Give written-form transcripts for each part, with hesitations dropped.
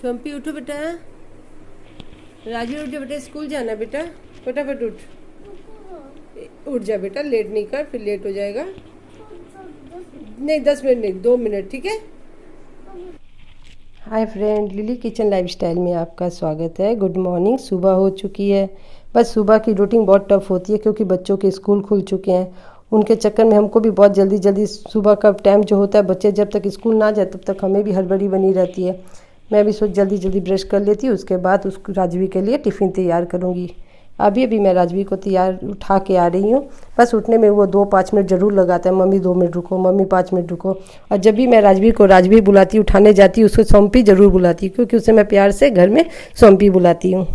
चंपी उठो बेटा। राजू उठ जा बेटा, स्कूल जाना बेटा, फटाफट उठ। उठ जा बेटा, लेट नहीं कर, फिर लेट हो जाएगा। नहीं 10 मिनट नहीं, 2 मिनट, ठीक है। Hi friend, lily kitchen lifestyle में आपका स्वागत है। Good morning. सुबह हो चुकी है। बस सुबह की रूटीन बहुत टफ होती है क्योंकि बच्चों के स्कूल खुल चुके हैं। उनके चक्कर में हमको भी बहुत जल्दी जल्दी सुबह का टाइम जो होता है, बच्चे जब तक स्कूल ना जाए तब तक हमें भी हड़बड़ी बनी रहती है। मैं भी सोच जल्दी जल्दी ब्रश कर लेती हूँ, उसके बाद उस राजवी के लिए टिफ़िन तैयार करूँगी। अभी अभी मैं राजवी को तैयार उठा के आ रही हूँ। बस उठने में वो 2-5 मिनट ज़रूर लगाता है। मम्मी 2 मिनट रुको, मम्मी 5 मिनट रुको। और जब भी मैं राजवी बुलाती हूँ, उठाने जाती हूँ, उसको सौंपी ज़रूर बुलाती हूँ क्योंकि उसे मैं प्यार से घर में सौंपी बुलाती हूँ।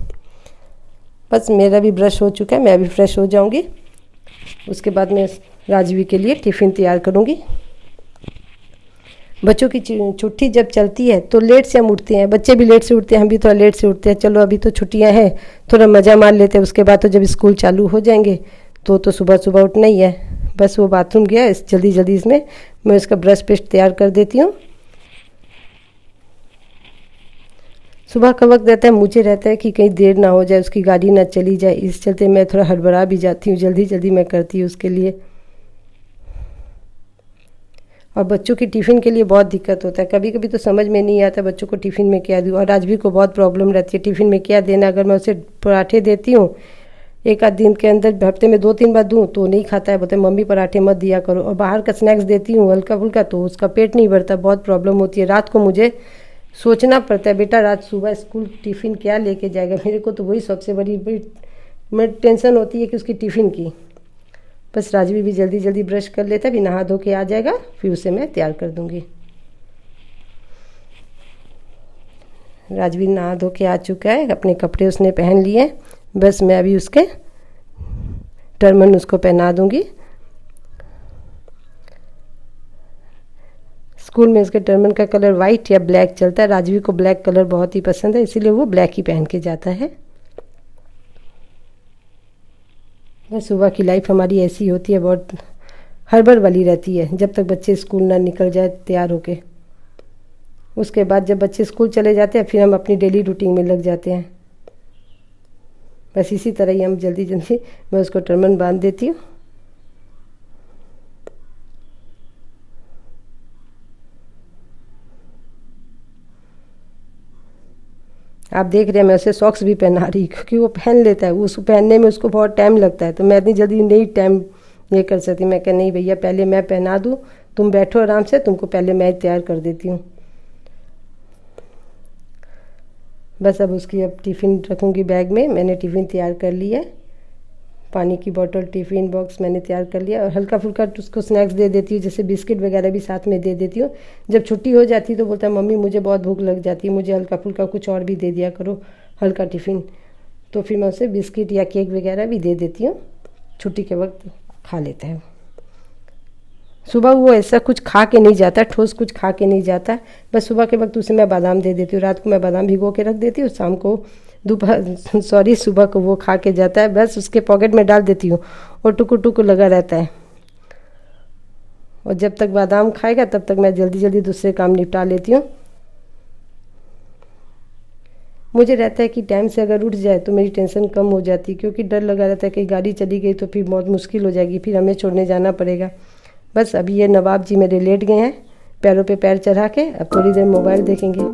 बस मेरा भी ब्रश हो चुका है, मैं भी फ्रेश हो जाऊँगी। उसके बाद मैं राजवी के लिए टिफ़िन तैयार करूँगी। बच्चों की छुट्टी जब चलती है तो लेट से हम उठते हैं। बच्चे भी लेट से उठते हैं, हम भी थोड़ा लेट से उठते हैं। चलो अभी तो छुट्टियां हैं, थोड़ा मज़ा मार लेते हैं। उसके बाद तो जब स्कूल चालू हो जाएंगे तो सुबह सुबह उठना ही है। बस वो बाथरूम गया, इस जल्दी जल्दी इसमें मैं उसका ब्रश पेस्ट तैयार कर देती हूँ। सुबह का वक्त रहता है, मुझे रहता है कि कहीं देर ना हो जाए, उसकी गाड़ी ना चली जाए। इस चलते मैं थोड़ा हड़बड़ा भी जाती हूँ, जल्दी जल्दी मैं करती हूँ उसके लिए। और बच्चों की टिफ़िन के लिए बहुत दिक्कत होता है। कभी कभी तो समझ में नहीं आता बच्चों को टिफ़िन में क्या दूँ। और राजवी को बहुत प्रॉब्लम रहती है टिफ़िन में क्या देना। अगर मैं उसे पराठे देती हूँ, एक आध दिन के अंदर हफ्ते में 2-3 बार दूँ तो नहीं खाता है, बोलते मम्मी पराठे मत दिया करो। और बाहर का स्नैक्स देती हूँ हल्का फुल्का तो उसका पेट नहीं भरता, बहुत प्रॉब्लम होती है। रात को मुझे सोचना पड़ता है, बेटा रात सुबह स्कूल टिफ़िन क्या लेके जाएगा। मेरे को तो वही सबसे बड़ी टेंशन होती है कि उसकी टिफ़िन की। बस राजवी भी जल्दी जल्दी ब्रश कर लेता है, भी नहा धो के आ जाएगा, फिर उसे मैं तैयार कर दूंगी। राजवी नहा धो के आ चुका है, अपने कपड़े उसने पहन लिए। बस मैं अभी उसके टर्मन उसको पहना दूंगी। स्कूल में उसके टर्मन का कलर वाइट या ब्लैक चलता है। राजवी को ब्लैक कलर बहुत ही पसंद है, इसीलिए वो ब्लैक ही पहन के जाता है। बस सुबह की लाइफ हमारी ऐसी होती है, बहुत हड़बड़ वाली रहती है जब तक बच्चे स्कूल ना निकल जाए तैयार होके। उसके बाद जब बच्चे स्कूल चले जाते हैं फिर हम अपनी डेली रूटीन में लग जाते हैं। बस इसी तरह ही हम जल्दी जल्दी मैं उसको टर्मन बांध देती हूँ। आप देख रहे हैं मैं उसे सॉक्स भी पहना रही क्योंकि वो पहन लेता है। उसको पहनने में उसको बहुत टाइम लगता है, तो मैं इतनी जल्दी नहीं टाइम ये कर सकती। मैं कह नहीं भैया पहले मैं पहना दूँ, तुम बैठो आराम से, तुमको पहले मैं तैयार कर देती हूँ। बस अब उसकी अब टिफ़िन रखूँगी बैग में। मैंने टिफ़िन तैयार कर लिया है, पानी की बोतल, टिफ़िन बॉक्स मैंने तैयार कर लिया। और हल्का फुल्का उसको स्नैक्स दे देती हूँ, जैसे बिस्किट वगैरह भी साथ में दे देती हूँ। जब छुट्टी हो जाती है तो बोलता है मम्मी मुझे बहुत भूख लग जाती है, मुझे हल्का फुल्का कुछ और भी दे दिया करो, हल्का टिफ़िन। तो फिर मैं उसे बिस्किट या केक वगैरह भी दे देती हूँ, छुट्टी के वक्त खा लेता है। सुबह वो ऐसा कुछ खा के नहीं जाता, ठोस कुछ खा के नहीं जाता। बस सुबह के वक्त उसे मैं बादाम दे देती हूँ, रात को मैं बादाम भिगो के रख देती हूँ, शाम को सुबह को वो खा के जाता है। बस उसके पॉकेट में डाल देती हूँ और टुकु टुकु लगा रहता है। और जब तक बादाम खाएगा तब तक मैं जल्दी जल्दी दूसरे काम निपटा लेती हूँ। मुझे रहता है कि टाइम से अगर उठ जाए तो मेरी टेंशन कम हो जाती है, क्योंकि डर लगा रहता है कि गाड़ी चली गई तो फिर बहुत मुश्किल हो जाएगी, फिर हमें छोड़ने जाना पड़ेगा। बस अभी ये नवाब जी मेरे लेट गए हैं पैरों पे पैर चढ़ा के, अब थोड़ी देर मोबाइल देखेंगे।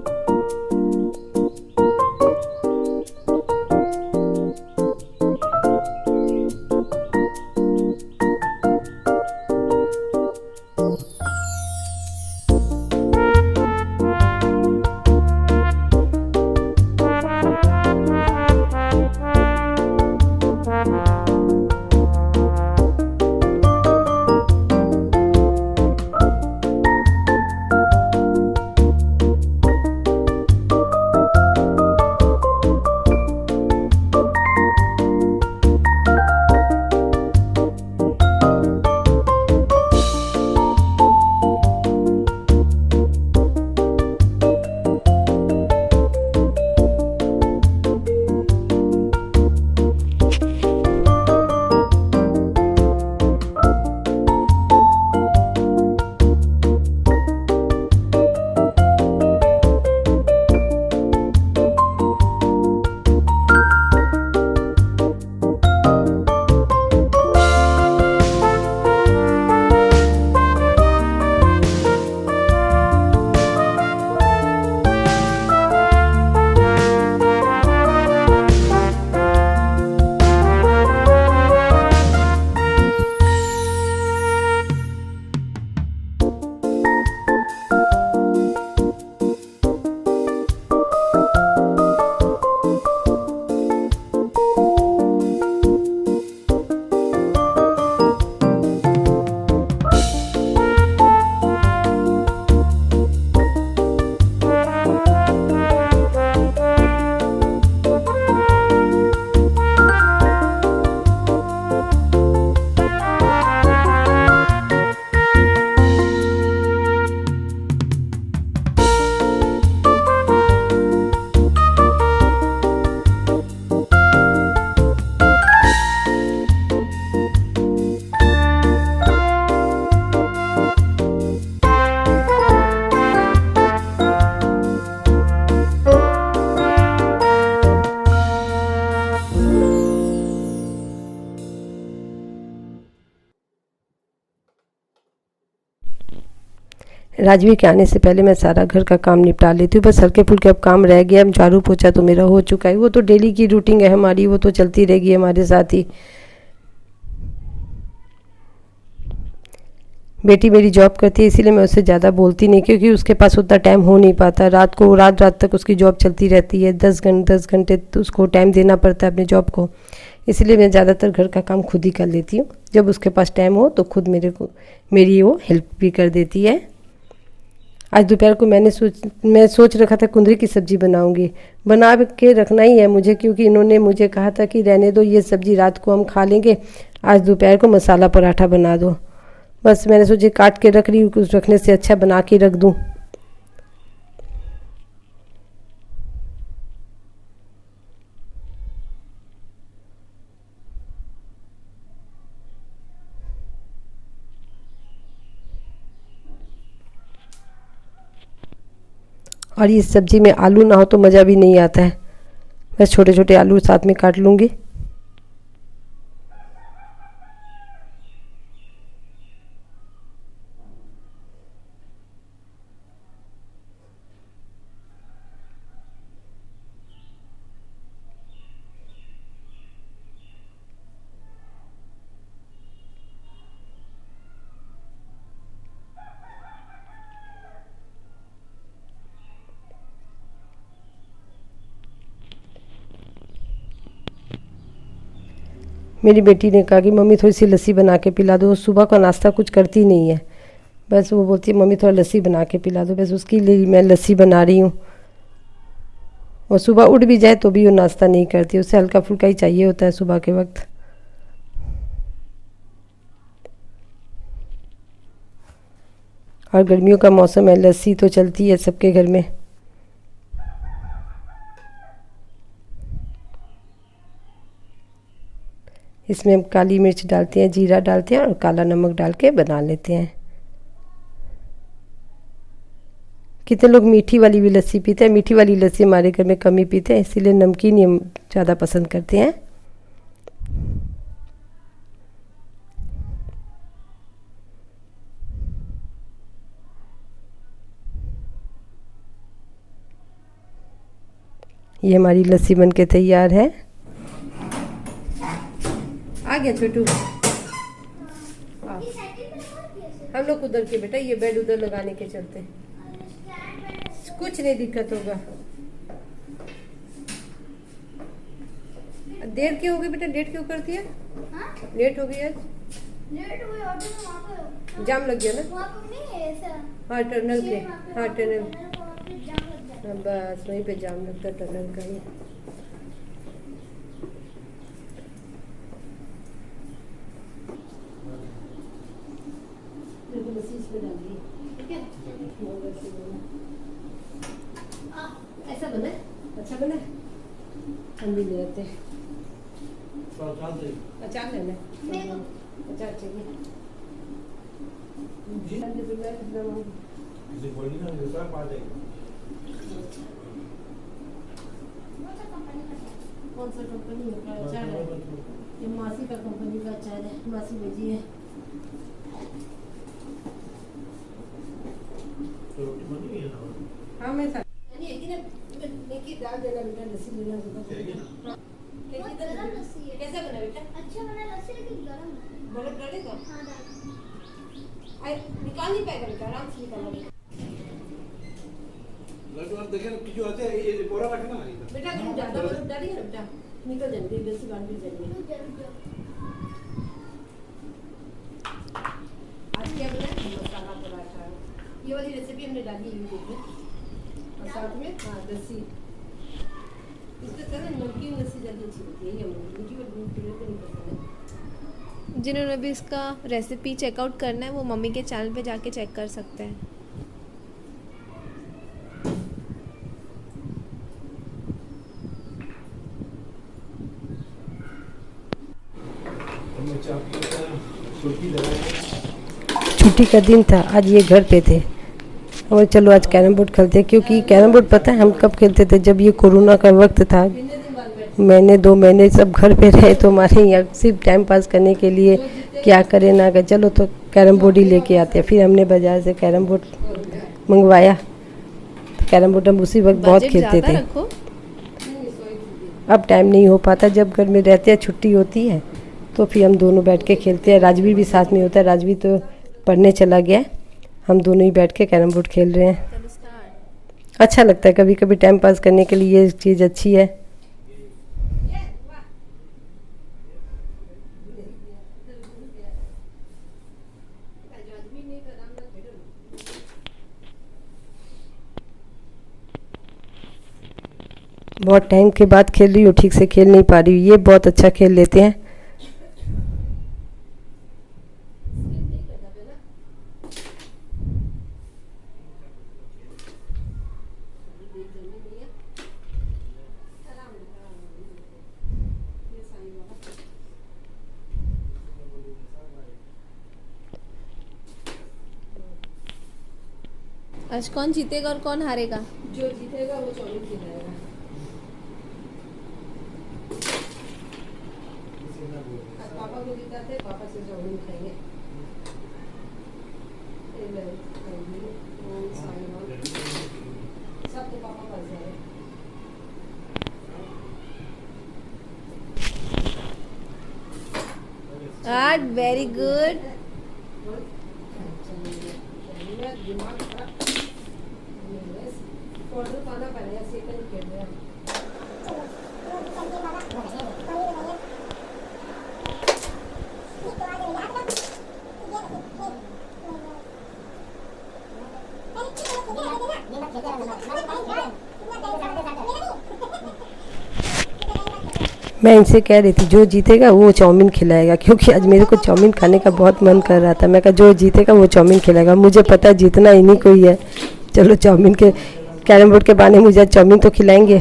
राजवीर के आने से पहले मैं सारा घर का काम निपटा लेती हूँ। बस हल्के फुल्के अब काम रह गया। अब झाड़ू पोछा तो मेरा हो चुका है, वो तो डेली की रूटीन है हमारी, वो तो चलती रहेगी हमारे साथ ही। बेटी मेरी जॉब करती है, इसीलिए मैं उससे ज़्यादा बोलती नहीं, क्योंकि उसके पास उतना टाइम हो नहीं पाता। रात को रात रात तक उसकी जॉब चलती रहती है, 10 घंटे तो उसको टाइम देना पड़ता है अपनी जॉब को। इसलिए मैं ज़्यादातर घर का काम खुद ही कर लेती हूँ। जब उसके पास टाइम हो तो खुद मेरी वो हेल्प भी कर देती है। आज दोपहर को मैं सोच रखा था कुंदरी की सब्ज़ी बनाऊंगी, बना के रखना ही है मुझे, क्योंकि इन्होंने मुझे कहा था कि रहने दो ये सब्ज़ी, रात को हम खा लेंगे, आज दोपहर को मसाला पराठा बना दो। बस मैंने सोचे काट के रख रही हूँ, कुछ रखने से अच्छा बना के रख दूँ। और इस सब्ज़ी में आलू ना हो तो मज़ा भी नहीं आता है। बस छोटे छोटे आलू साथ में काट लूँगी। मेरी बेटी ने कहा कि मम्मी थोड़ी सी लस्सी बना के पिला दो। सुबह का नाश्ता कुछ करती नहीं है, बस वो बोलती है मम्मी थोड़ा लस्सी बना के पिला दो। बस उसके लिए मैं लस्सी बना रही हूँ। और सुबह उठ भी जाए तो भी वो नाश्ता नहीं करती, उसे हल्का फुल्का ही चाहिए होता है सुबह के वक्त। और गर्मियों का मौसम है, लस्सी तो चलती है सबके घर में। इसमें हम काली मिर्च डालते हैं, जीरा डालते हैं और काला नमक डाल के बना लेते हैं। कितने लोग मीठी वाली भी लस्सी पीते हैं। मीठी वाली लस्सी हमारे घर में कम ही पीते हैं, इसीलिए नमकीन ही हम ज़्यादा पसंद करते हैं। ये हमारी लस्सी बन के तैयार है। आ गया छोटू, हम लोग उधर के बेटा, ये बेड उधर लगाने के चलते, कुछ नहीं दिक्कत होगा। देर क्यों हो गई बेटा, लेट क्यों करती है? लेट हो गई आज, लेट हुई ऑटो में, वहाँ पे जाम लग गया ना। वहाँ पे नहीं है ऐसा। हाँ टनल के, हाँ टनल, वहाँ पे जाम लग जाता है। बस वहीं पे जाम लगता है टनल का ही। ऐसा बना है? अच्छा बना है? हम भी ले आते हैं। अचार लेना है? अचार चाहिए। कौन सा कंपनी का अचार है? ये मासी का कंपनी का अचार है, मासी भेजी है। हाँ मैं डाल देना बेटा, लस्सी लेना होगा। लस्सी है। कैसा बना बेटा? अच्छा बना लस्सी, लेकिन गरम है। बर्फ डालेगा? हाँ डाल। निकाल नहीं पाएगा बेटा, आराम से निकाल बेटा। बेटा तुम ज्यादा बर्फ डालिए ना बेटा, निकल जाएंगे लस्सी, बांध भी जाएंगे। आज क्या बना? मसाला पराठा। ये वाली रेसिपी हमने डाली है यूट्यूब में, और साथ में हाँ लस्सी। इसके साथ नमकीन लस्सी ज़्यादा अच्छी होती है, ये मीठी वाली नहीं पसंद है। जिन्होंने भी इसका रेसिपी चेकआउट करना है वो मम्मी के चैनल पे जाके चेक कर सकते हैं। छुट्टी का दिन था, आज ये घर पे थे और चलो आज कैरम बोर्ड खेलते हैं। क्योंकि कैरम बोर्ड पता है हम कब खेलते थे? जब ये कोरोना का वक्त था, महीने 2 महीने सब घर पे रहे, तो हमारे यहाँ सिर्फ टाइम पास करने के लिए क्या करें ना करें, चलो तो कैरम बोर्ड ही लेके आते हैं। फिर हमने बाज़ार से कैरम बोर्ड मंगवाया। कैरम बोर्ड हम उसी वक्त बहुत बजट खेलते ज़्यादा थे। रखो। अब टाइम नहीं हो पाता, जब घर में रहते हैं छुट्टी होती है तो फिर हम दोनों बैठ के खेलते हैं। राजवीर भी साथ में होता है, राजवीर तो पढ़ने चला गया है, हम दोनों ही बैठ के कैरम बोर्ड खेल रहे हैं। चलो स्टार्ट। अच्छा लगता है, कभी कभी टाइम पास करने के लिए ये चीज़ अच्छी है। बहुत टाइम के बाद खेल रही हूँ, ठीक से खेल नहीं पा रही हूँ। ये बहुत अच्छा खेल लेते हैं। आज कौन जीतेगा और कौन हारेगा? जो जीतेगा वो चाउमीन खिलाएगा। पापा को जिताते, पापा से चाउमीन खाएंगे। सब तो पापा पास जाए। Very good. मैं इनसे कह रही थी जो जीतेगा वो चाउमीन खिलाएगा, क्योंकि आज मेरे को चाउमीन खाने का बहुत मन कर रहा था। मैं कहा जो जीतेगा वो चाउमीन खिलाएगा। मुझे पता है जीतना इन्हीं को ही है। चलो चाउमीन के कैरम बोर्ड के बहाने मुझे चाउमीन तो खिलाएंगे।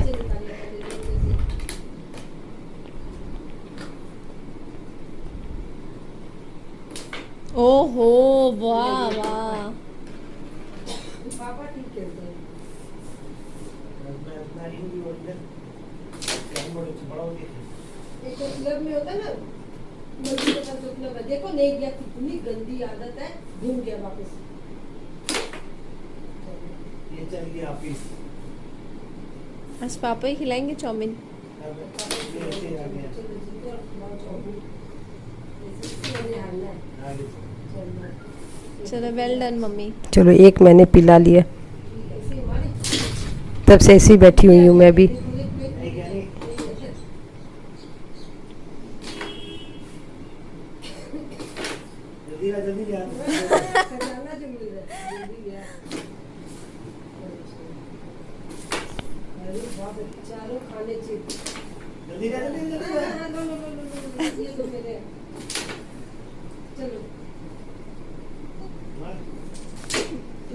ओहो, वाह वाह। पापा ठीक खेलते हैं। एक तो क्लब में होता है ना, मर्जी के साथ जो क्लब है, देखो नहीं गया, कितनी गंदी आदत है, घूम गया वापस। ये चल गया ऑफिस। आज पापा ही खिलाएंगे चाउमीन। चलो वेल डन मम्मी। चलो एक मैंने पिला लिया, तब से ऐसी बैठी हुई हूँ मैं भी।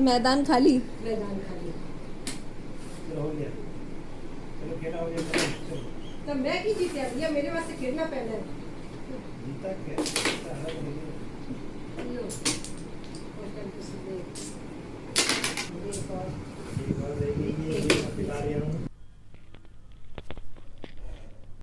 मैदान खाली। मैदान खाली। हो गया, चलो खेला हो गया। तब मैं की जीत गया, मेरे वास्ते खेलना पहले है। जीता क्या? जीता हरा नहीं। लो, और कल किसी ने एक और ये पिला दिया